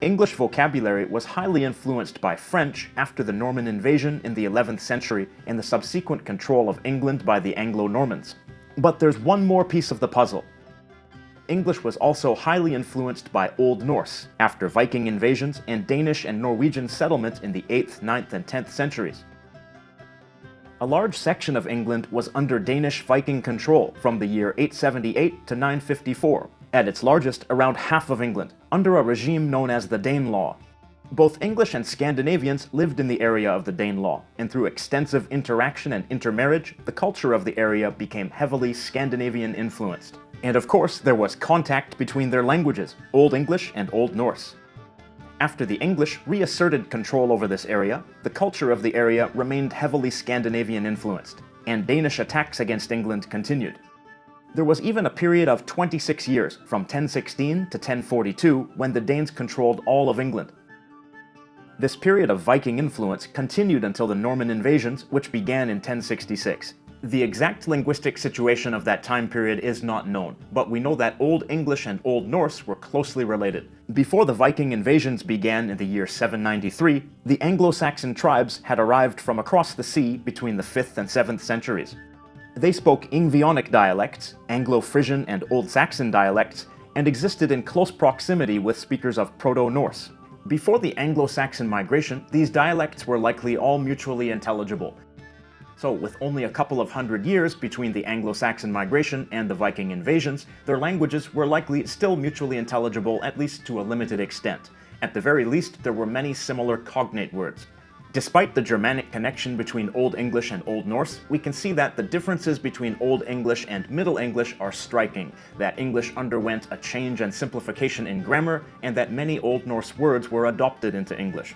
English vocabulary was highly influenced by French after the Norman invasion in the 11th century and the subsequent control of England by the Anglo-Normans. But there's one more piece of the puzzle. English was also highly influenced by Old Norse after Viking invasions and Danish and Norwegian settlement in the 8th, 9th, and 10th centuries. A large section of England was under Danish Viking control from the year 878 to 954, at its largest around half of England, under a regime known as the Danelaw. Both English and Scandinavians lived in the area of the Danelaw, and through extensive interaction and intermarriage, the culture of the area became heavily Scandinavian influenced. And of course, there was contact between their languages, Old English and Old Norse. After the English reasserted control over this area, the culture of the area remained heavily Scandinavian influenced, and Danish attacks against England continued. There was even a period of 26 years, from 1016 to 1042, when the Danes controlled all of England. This period of Viking influence continued until the Norman invasions, which began in 1066. The exact linguistic situation of that time period is not known, but we know that Old English and Old Norse were closely related. Before the Viking invasions began in the year 793, the Anglo-Saxon tribes had arrived from across the sea between the 5th and 7th centuries. They spoke Ingvaeonic dialects, Anglo-Frisian and Old Saxon dialects, and existed in close proximity with speakers of Proto-Norse. Before the Anglo-Saxon migration, these dialects were likely all mutually intelligible. So, with only a couple of hundred years between the Anglo-Saxon migration and the Viking invasions, their languages were likely still mutually intelligible, at least to a limited extent. At the very least, there were many similar cognate words. Despite the Germanic connection between Old English and Old Norse, we can see that the differences between Old English and Middle English are striking, that English underwent a change and simplification in grammar, and that many Old Norse words were adopted into English.